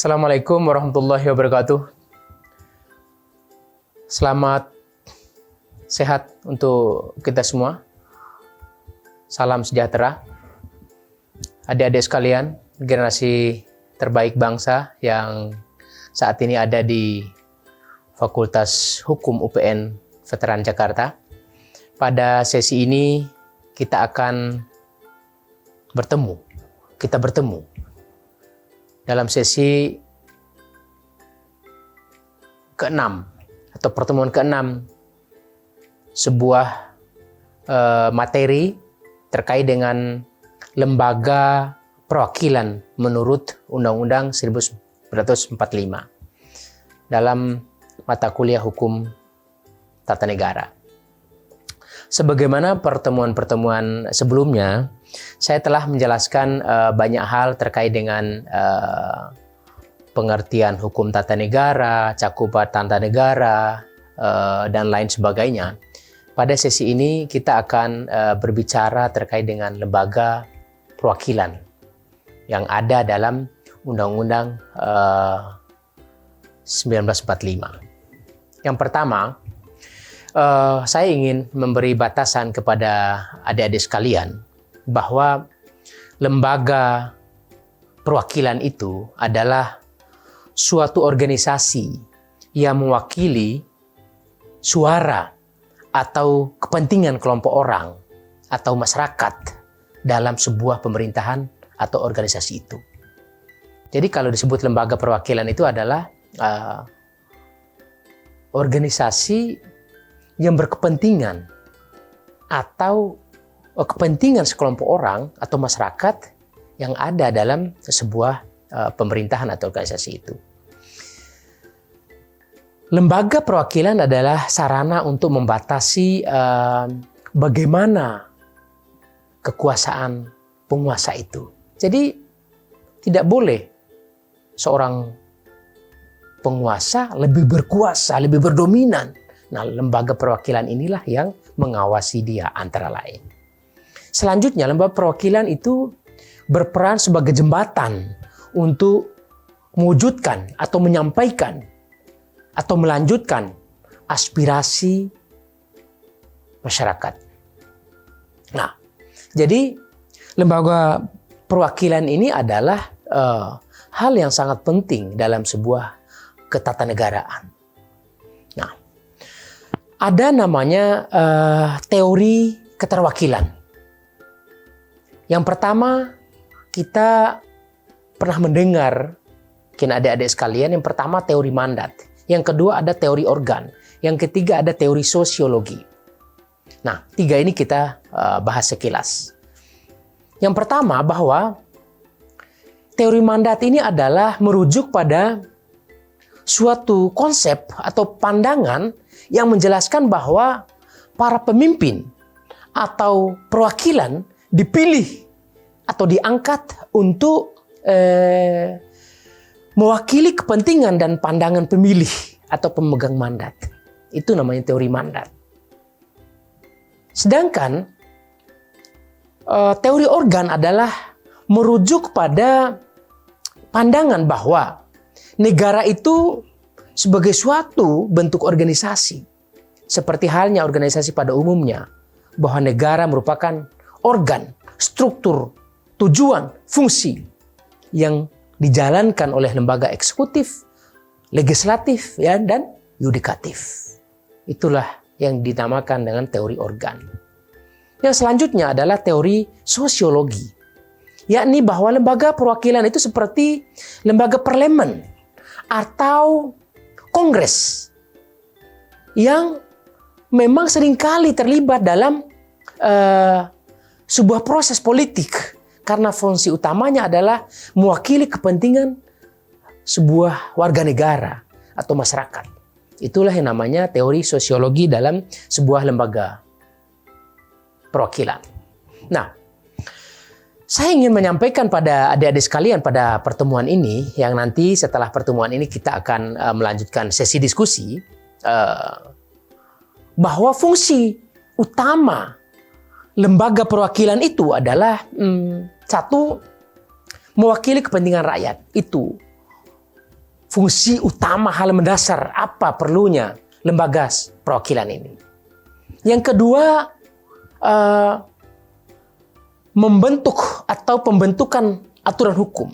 Assalamualaikum warahmatullahi wabarakatuh. Selamat sehat untuk kita semua. Salam sejahtera. Adik-adik sekalian, generasi terbaik bangsa yang saat ini ada di Fakultas Hukum UPN Veteran Jakarta. Pada sesi ini kita akan bertemu dalam sesi ke-6 atau pertemuan ke-6 sebuah materi terkait dengan lembaga perwakilan menurut Undang-Undang 1945 dalam mata kuliah hukum tata negara. Sebagaimana pertemuan-pertemuan sebelumnya, saya telah menjelaskan banyak hal terkait dengan pengertian hukum tata negara, cakupan tata negara, dan lain sebagainya. Pada sesi ini kita akan berbicara terkait dengan lembaga perwakilan yang ada dalam Undang-Undang 1945. Yang pertama, saya ingin memberi batasan kepada adik-adik sekalian bahwa lembaga perwakilan itu adalah suatu organisasi yang mewakili suara atau kepentingan kelompok orang atau masyarakat dalam sebuah pemerintahan atau organisasi itu. Jadi kalau disebut lembaga perwakilan itu adalah organisasi yang berkepentingan atau kepentingan sekelompok orang atau masyarakat yang ada dalam sebuah pemerintahan atau organisasi itu. Lembaga perwakilan adalah sarana untuk membatasi bagaimana kekuasaan penguasa itu. Jadi tidak boleh seorang penguasa lebih berkuasa, lebih berdominan. Nah, lembaga perwakilan inilah yang mengawasi dia antara lain. Selanjutnya, lembaga perwakilan itu berperan sebagai jembatan untuk mewujudkan atau menyampaikan atau melanjutkan aspirasi masyarakat. Nah, jadi lembaga perwakilan ini adalah hal yang sangat penting dalam sebuah ketatanegaraan. Nah, ada namanya teori keterwakilan. Yang pertama, kita pernah mendengar, mungkin adik-adik sekalian, yang pertama teori mandat. Yang kedua ada teori organ. Yang ketiga ada teori sosiologi. Nah, tiga ini kita bahas sekilas. Yang pertama bahwa teori mandat ini adalah merujuk pada suatu konsep atau pandangan yang menjelaskan bahwa para pemimpin atau perwakilan dipilih atau diangkat untuk mewakili kepentingan dan pandangan pemilih atau pemegang mandat. Itu namanya teori mandat. Sedangkan teori organ adalah merujuk pada pandangan bahwa negara itu sebagai suatu bentuk organisasi, seperti halnya organisasi pada umumnya, bahwa negara merupakan organ, struktur, tujuan, fungsi yang dijalankan oleh lembaga eksekutif, legislatif, ya, dan yudikatif. Itulah yang dinamakan dengan teori organ. Yang selanjutnya adalah teori sosiologi, yakni bahwa lembaga perwakilan itu seperti lembaga parlemen atau kongres yang memang seringkali terlibat dalam sebuah proses politik karena fungsi utamanya adalah mewakili kepentingan sebuah warga negara atau masyarakat. Itulah yang namanya teori sosiologi dalam sebuah lembaga perwakilan. Nah, saya ingin menyampaikan pada adik-adik sekalian pada pertemuan ini, yang nanti setelah pertemuan ini kita akan melanjutkan sesi diskusi, bahwa fungsi utama lembaga perwakilan itu adalah satu, mewakili kepentingan rakyat. Itu fungsi utama, hal mendasar apa perlunya lembaga perwakilan ini. Yang kedua, membentuk atau pembentukan aturan hukum.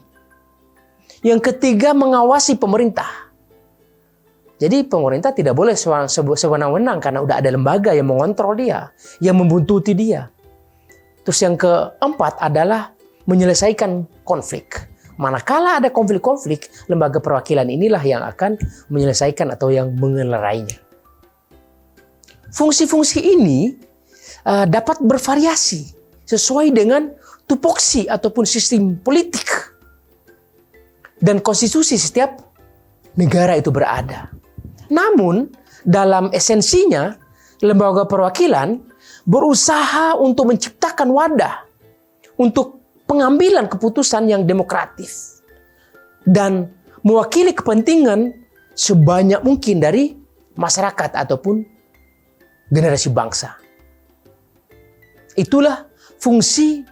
Yang ketiga, mengawasi pemerintah. Jadi pemerintah tidak boleh sewenang-wenang karena udah ada lembaga yang mengontrol dia, yang membuntuti dia. Terus yang keempat adalah menyelesaikan konflik. Manakala ada konflik-konflik, lembaga perwakilan inilah yang akan menyelesaikan atau yang mengelerainya. Fungsi-fungsi ini dapat bervariasi sesuai dengan tupoksi ataupun sistem politik dan konstitusi setiap negara itu berada. Namun, dalam esensinya, lembaga perwakilan berusaha untuk menciptakan wadah untuk pengambilan keputusan yang demokratis dan mewakili kepentingan sebanyak mungkin dari masyarakat ataupun generasi bangsa. Itulah fungsi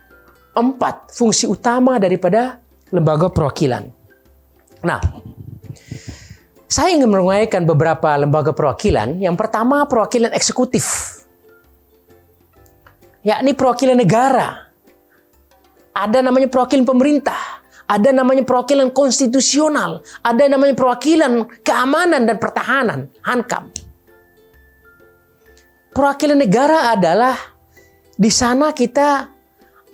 utama daripada lembaga perwakilan. Nah, saya ingin menguraikan beberapa lembaga perwakilan. Yang pertama, perwakilan eksekutif, yakni perwakilan negara. Ada namanya perwakilan pemerintah, ada namanya perwakilan konstitusional, ada namanya perwakilan keamanan dan pertahanan, Hankam. Perwakilan negara adalah di sana kita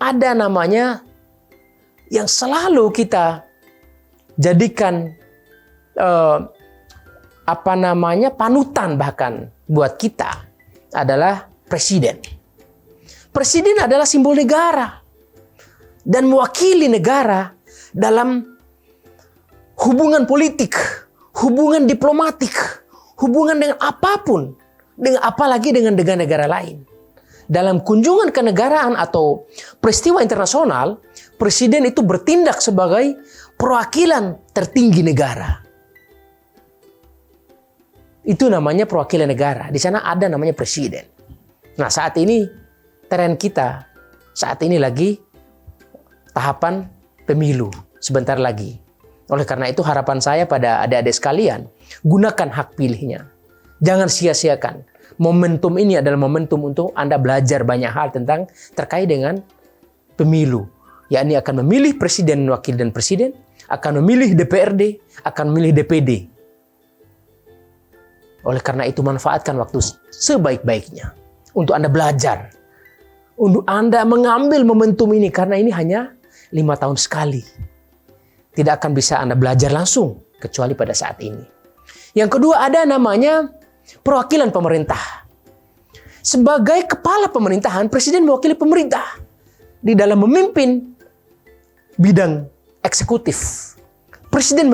ada namanya yang selalu kita jadikan panutan bahkan buat kita adalah presiden. Presiden adalah simbol negara dan mewakili negara dalam hubungan politik, hubungan diplomatik, hubungan dengan apapun, apalagi dengan negara lain. Dalam kunjungan kenegaraan atau peristiwa internasional, presiden itu bertindak sebagai perwakilan tertinggi negara. Itu namanya perwakilan negara. Di sana ada namanya presiden. Nah, saat ini tren kita saat ini lagi tahapan pemilu sebentar lagi. Oleh karena itu harapan saya pada adik-adik sekalian, gunakan hak pilihnya. Jangan sia-siakan. Momentum ini adalah momentum untuk Anda belajar banyak hal terkait dengan pemilu. Yakni akan memilih presiden, wakil dan presiden, akan memilih DPRD, akan memilih DPD. Oleh karena itu manfaatkan waktu sebaik-baiknya untuk Anda belajar. Untuk Anda mengambil momentum ini karena ini hanya 5 tahun sekali. Tidak akan bisa Anda belajar langsung kecuali pada saat ini. Yang kedua ada namanya perwakilan pemerintah. Sebagai kepala pemerintahan, presiden mewakili pemerintah di dalam memimpin bidang eksekutif. Presiden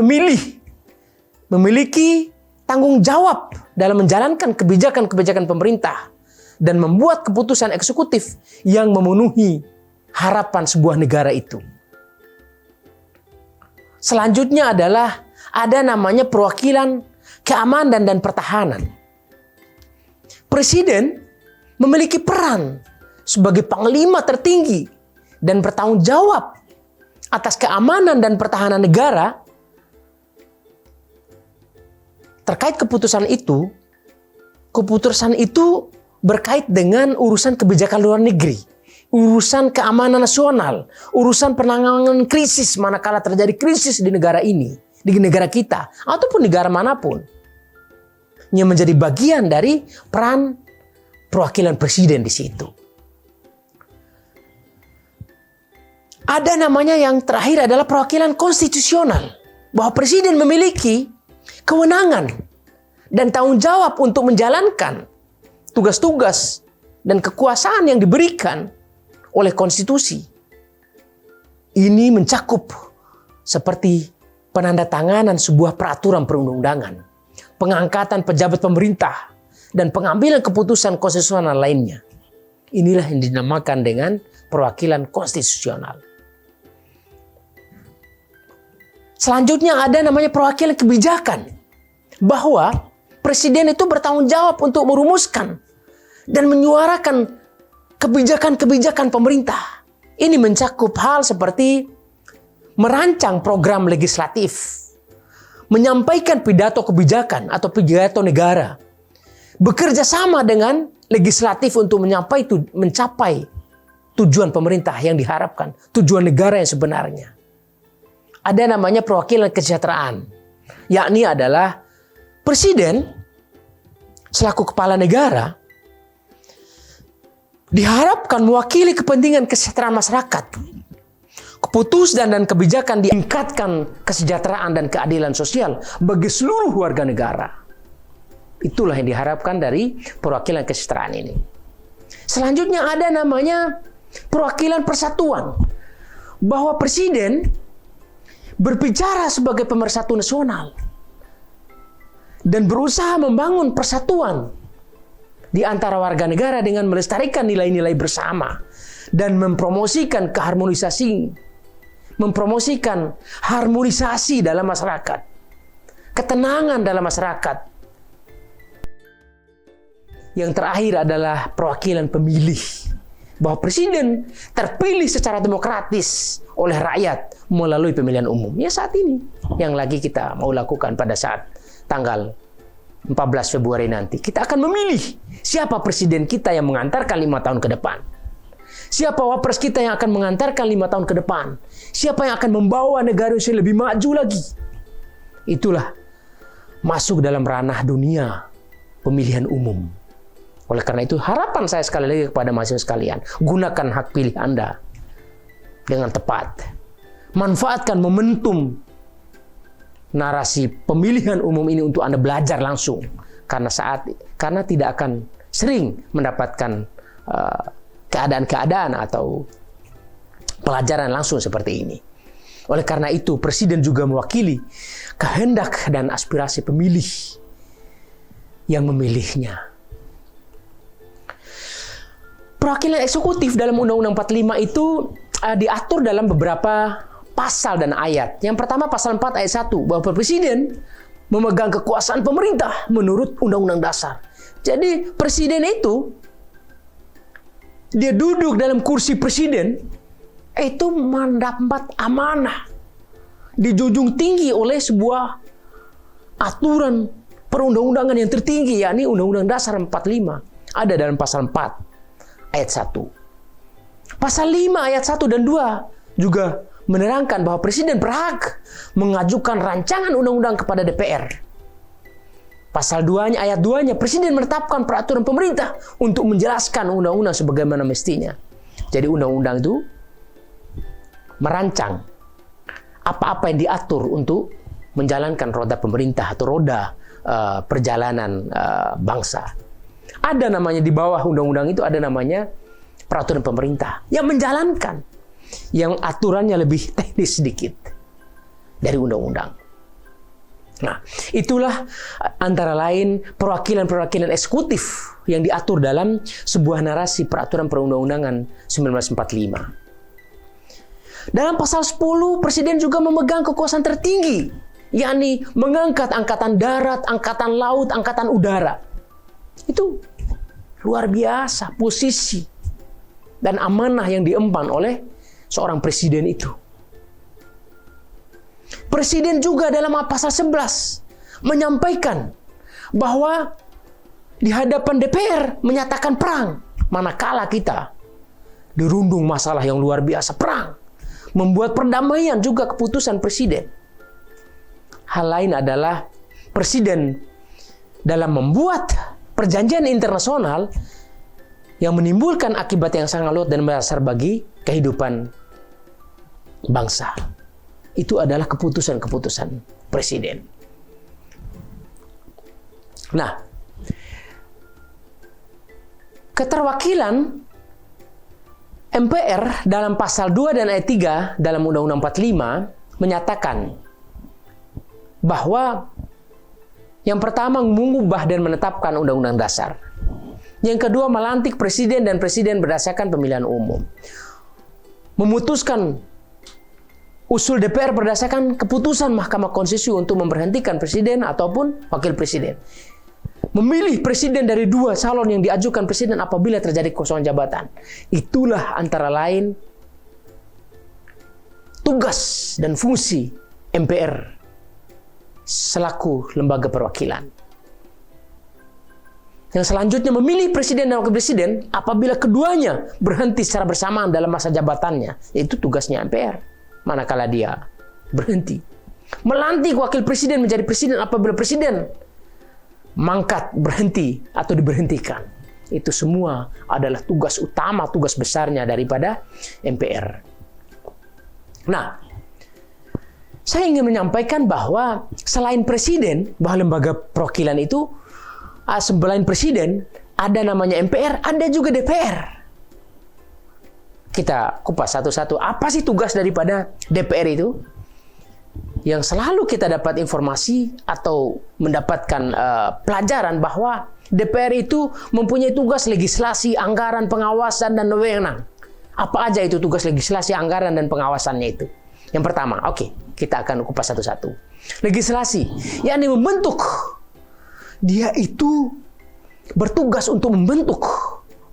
memiliki tanggung jawab dalam menjalankan kebijakan-kebijakan pemerintah dan membuat keputusan eksekutif yang memenuhi harapan sebuah negara itu. Selanjutnya adalah ada namanya perwakilan keamanan dan pertahanan. Presiden memiliki peran sebagai panglima tertinggi dan bertanggung jawab atas keamanan dan pertahanan negara. Terkait keputusan itu berkait dengan urusan kebijakan luar negeri, urusan keamanan nasional, urusan penanganan krisis manakala terjadi krisis di negara ini, di negara kita, ataupun negara manapun. Yang menjadi bagian dari peran perwakilan presiden di situ. Ada namanya yang terakhir adalah perwakilan konstitusional, bahwa presiden memiliki kewenangan dan tanggung jawab untuk menjalankan tugas-tugas dan kekuasaan yang diberikan oleh konstitusi. Ini mencakup seperti penandatanganan sebuah peraturan perundang-undangan, pengangkatan pejabat pemerintah, dan pengambilan keputusan konstitusional lainnya. Inilah yang dinamakan dengan perwakilan konstitusional. Selanjutnya ada namanya perwakilan kebijakan, bahwa presiden itu bertanggung jawab untuk merumuskan dan menyuarakan kebijakan-kebijakan pemerintah. Ini mencakup hal seperti merancang program legislatif, menyampaikan pidato kebijakan atau pidato negara, bekerja sama dengan legislatif untuk mencapai tujuan pemerintah yang diharapkan, tujuan negara yang sebenarnya. Ada namanya perwakilan kesejahteraan, yakni adalah presiden selaku kepala negara diharapkan mewakili kepentingan kesejahteraan masyarakat. Keputusan dan kebijakan ditingkatkan kesejahteraan dan keadilan sosial bagi seluruh warga negara. Itulah yang diharapkan dari perwakilan kesejahteraan ini. Selanjutnya ada namanya perwakilan persatuan. Bahwa presiden berbicara sebagai pemersatu nasional dan berusaha membangun persatuan di antara warga negara dengan melestarikan nilai-nilai bersama dan mempromosikan harmonisasi dalam masyarakat, ketenangan dalam masyarakat. Yang terakhir adalah perwakilan pemilih, bahwa presiden terpilih secara demokratis oleh rakyat melalui pemilihan umum. Ya, saat ini yang lagi kita mau lakukan pada saat tanggal 14 Februari nanti. Kita akan memilih siapa presiden kita yang mengantarkan 5 tahun ke depan. Siapa wapres kita yang akan mengantarkan 5 tahun ke depan. Siapa yang akan membawa negara Indonesia lebih maju lagi. Itulah masuk dalam ranah dunia pemilihan umum. Oleh karena itu harapan saya sekali lagi kepada mahasiswa sekalian, gunakan hak pilih Anda dengan tepat. Manfaatkan momentum narasi pemilihan umum ini untuk Anda belajar langsung, karena tidak akan sering mendapatkan keadaan-keadaan atau pelajaran langsung seperti ini. Oleh karena itu presiden juga mewakili kehendak dan aspirasi pemilih yang memilihnya. Perwakilan eksekutif dalam Undang-Undang 45 itu diatur dalam beberapa pasal dan ayat. Yang pertama pasal 4 ayat 1, bahwa presiden memegang kekuasaan pemerintah menurut Undang-Undang Dasar. Jadi presiden itu, dia duduk dalam kursi presiden, itu mendapat amanah, dijunjung tinggi oleh sebuah aturan perundang-undangan yang tertinggi, yakni Undang-Undang Dasar 45. Ada dalam pasal 4 ayat 1. Pasal 5 ayat 1 dan 2 juga menerangkan bahwa presiden berhak mengajukan rancangan undang-undang kepada DPR. Pasal 2-nya, ayat 2-nya, presiden menetapkan peraturan pemerintah untuk menjelaskan undang-undang sebagaimana mestinya. Jadi undang-undang itu merancang apa-apa yang diatur untuk menjalankan roda pemerintah atau roda perjalanan bangsa. Ada namanya di bawah undang-undang itu, ada namanya peraturan pemerintah yang menjalankan, yang aturannya lebih teknis sedikit dari undang-undang. Nah, itulah antara lain perwakilan-perwakilan eksekutif yang diatur dalam sebuah narasi peraturan perundang-undangan 1945. Dalam pasal 10, presiden juga memegang kekuasaan tertinggi, yakni mengangkat angkatan darat, angkatan laut, angkatan udara. Itu luar biasa posisi dan amanah yang diemban oleh seorang presiden itu. Presiden juga dalam pasal 11 menyampaikan bahwa di hadapan DPR menyatakan perang manakala kita dirundung masalah yang luar biasa, perang. Membuat perdamaian juga keputusan presiden. Hal lain adalah presiden dalam membuat perjanjian internasional yang menimbulkan akibat yang sangat luas dan mendasar bagi kehidupan bangsa. Itu adalah keputusan-keputusan presiden. Nah, keterwakilan MPR dalam pasal 2 dan ayat 3 dalam Undang-Undang 45 menyatakan bahwa yang pertama mengubah dan menetapkan Undang-Undang Dasar. Yang kedua melantik presiden dan presiden berdasarkan pemilihan umum. Memutuskan usul DPR berdasarkan keputusan Mahkamah Konstitusi untuk memberhentikan presiden ataupun wakil presiden. Memilih presiden dari 2 calon yang diajukan presiden apabila terjadi kekosongan jabatan. Itulah antara lain tugas dan fungsi MPR selaku lembaga perwakilan. Yang selanjutnya memilih presiden dan wakil presiden apabila keduanya berhenti secara bersamaan dalam masa jabatannya. Itu tugasnya MPR. Manakala dia berhenti. Melantik wakil presiden menjadi presiden apabila presiden mangkat, berhenti, atau diberhentikan. Itu semua adalah tugas utama, tugas besarnya daripada MPR. Nah, saya ingin menyampaikan bahwa selain presiden, bahwa lembaga perwakilan itu selain presiden, ada namanya MPR, ada juga DPR. Kita kupas satu-satu. Apa sih tugas daripada DPR itu? Yang selalu kita dapat informasi atau mendapatkan pelajaran bahwa DPR itu mempunyai tugas legislasi, anggaran, pengawasan, dan wewenang. Apa aja itu tugas legislasi, anggaran, dan pengawasannya itu? Yang pertama, kita akan kupas satu-satu. Legislasi, yakni membentuk. Dia itu bertugas untuk membentuk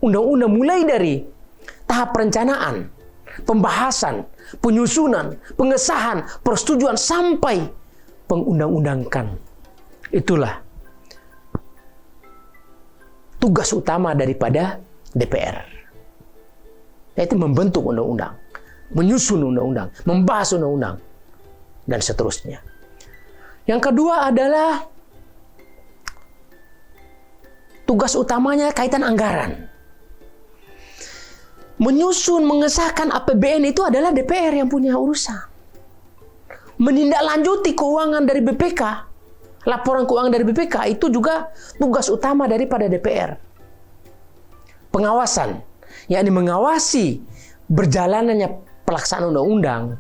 undang-undang mulai dari tahap perencanaan, pembahasan, penyusunan, pengesahan, persetujuan, sampai pengundang-undangkan. Itulah tugas utama daripada DPR. Yaitu membentuk undang-undang, menyusun undang-undang, membahas undang-undang, dan seterusnya. Yang kedua adalah tugas utamanya kaitan anggaran. Menyusun, mengesahkan APBN itu adalah DPR yang punya urusan. Menindaklanjuti keuangan dari BPK, laporan keuangan dari BPK itu juga tugas utama daripada DPR. Pengawasan, yakni mengawasi berjalanannya pelaksanaan undang-undang,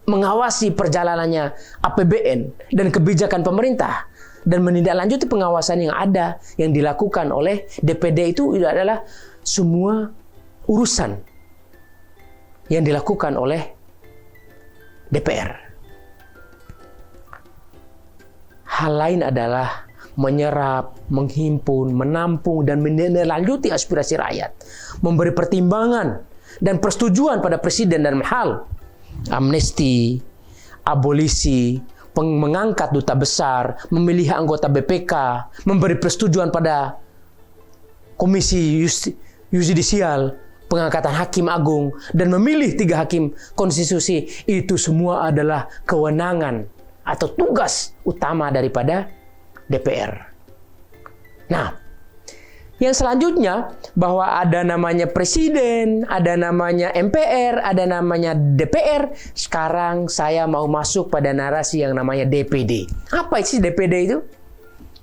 mengawasi perjalanannya APBN dan kebijakan pemerintah, dan menindaklanjuti pengawasan yang ada yang dilakukan oleh DPD itu adalah semua urusan yang dilakukan oleh DPR. Hal lain adalah menyerap, menghimpun, menampung, dan menindaklanjuti aspirasi rakyat, memberi pertimbangan dan persetujuan pada presiden dalam hal amnesti, abolisi, mengangkat duta besar, memilih anggota BPK, memberi persetujuan pada komisi yudisial, pengangkatan hakim agung, dan memilih 3 hakim konstitusi. Itu semua adalah kewenangan atau tugas utama daripada DPR. Nah, yang selanjutnya bahwa ada namanya presiden, ada namanya MPR, ada namanya DPR. Sekarang saya mau masuk pada narasi yang namanya DPD. Apa sih DPD itu?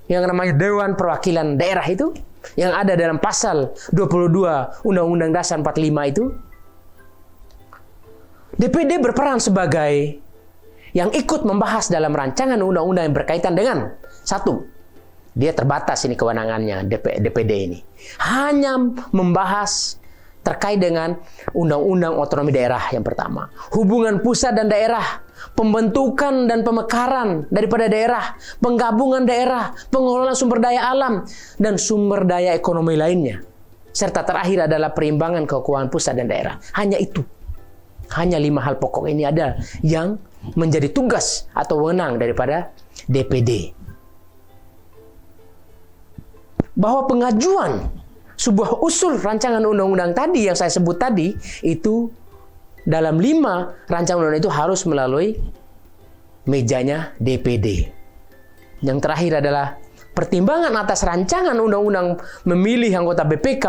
Yang namanya Dewan Perwakilan Daerah itu, yang ada dalam pasal 22 Undang-Undang Dasar 45 itu. DPD berperan sebagai yang ikut membahas dalam rancangan undang-undang yang berkaitan dengan satu, dia terbatas ini kewenangannya DPD ini. Hanya membahas terkait dengan undang-undang otonomi daerah yang pertama. Hubungan pusat dan daerah, pembentukan dan pemekaran daripada daerah, penggabungan daerah, pengelolaan sumber daya alam, dan sumber daya ekonomi lainnya. Serta terakhir adalah perimbangan keuangan pusat dan daerah. Hanya itu. Hanya 5 hal pokok ini ada yang menjadi tugas atau wewenang daripada DPD. Bahwa pengajuan sebuah usul rancangan undang-undang tadi yang saya sebut tadi, itu dalam 5 rancangan undang-undang itu harus melalui mejanya DPD. Yang terakhir adalah pertimbangan atas rancangan undang-undang memilih anggota BPK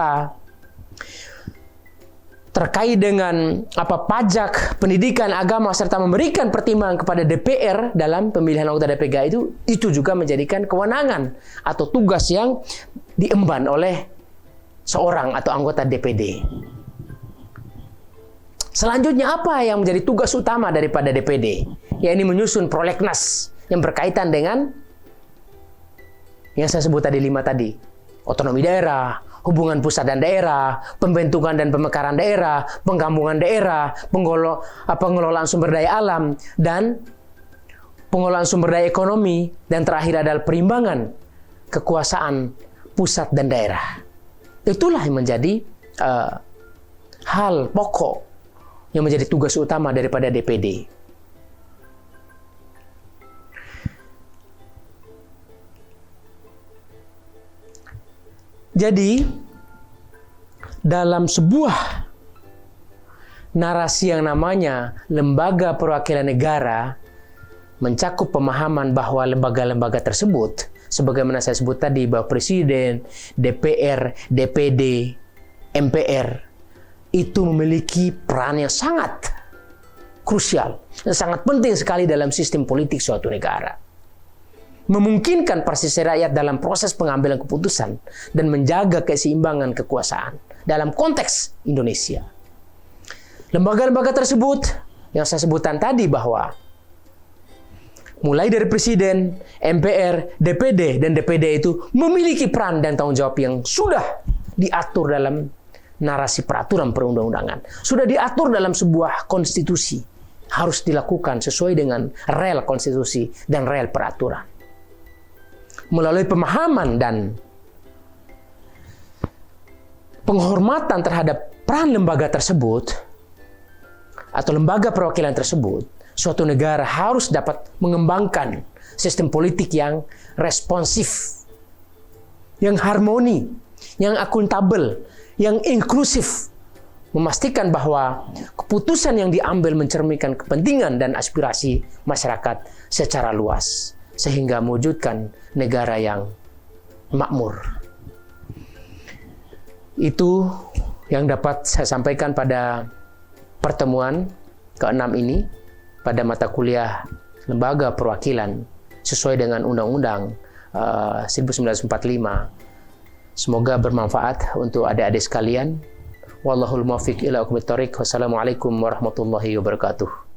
terkait dengan pajak, pendidikan, agama, serta memberikan pertimbangan kepada DPR dalam pemilihan anggota DPK itu juga menjadikan kewenangan atau tugas yang diemban oleh seorang atau anggota DPD. Selanjutnya apa yang menjadi tugas utama daripada DPD? Yaitu menyusun prolegnas yang berkaitan dengan yang saya sebut tadi 5 tadi. Otonomi daerah, hubungan pusat dan daerah, pembentukan dan pemekaran daerah, penggabungan daerah, pengelolaan sumber daya alam, dan pengelolaan sumber daya ekonomi, dan terakhir adalah perimbangan kekuasaan pusat dan daerah. Itulah yang menjadi hal pokok yang menjadi tugas utama daripada DPD. Jadi, dalam sebuah narasi yang namanya lembaga perwakilan negara mencakup pemahaman bahwa lembaga-lembaga tersebut, sebagaimana saya sebut tadi, bahwa Presiden, DPR, DPD, MPR itu memiliki peran yang sangat krusial dan sangat penting sekali dalam sistem politik suatu negara. Memungkinkan partisipasi rakyat dalam proses pengambilan keputusan dan menjaga keseimbangan kekuasaan dalam konteks Indonesia. Lembaga-lembaga tersebut yang saya sebutkan tadi bahwa mulai dari Presiden, MPR, DPD, dan DPD itu memiliki peran dan tanggung jawab yang sudah diatur dalam narasi peraturan perundang-undangan. Sudah diatur dalam sebuah konstitusi. Harus dilakukan sesuai dengan rel konstitusi dan rel peraturan. Melalui pemahaman dan penghormatan terhadap peran lembaga tersebut, atau lembaga perwakilan tersebut, suatu negara harus dapat mengembangkan sistem politik yang responsif, yang harmoni, yang akuntabel, yang inklusif, memastikan bahwa keputusan yang diambil mencerminkan kepentingan dan aspirasi masyarakat secara luas, sehingga mewujudkan negara yang makmur. Itu yang dapat saya sampaikan pada pertemuan ke-6 ini pada mata kuliah Lembaga Perwakilan sesuai dengan Undang-Undang 1945. Semoga bermanfaat untuk adik-adik sekalian. Wallahul muwaffiq ila aqwamit thoriq. Wassalamualaikum warahmatullahi wabarakatuh.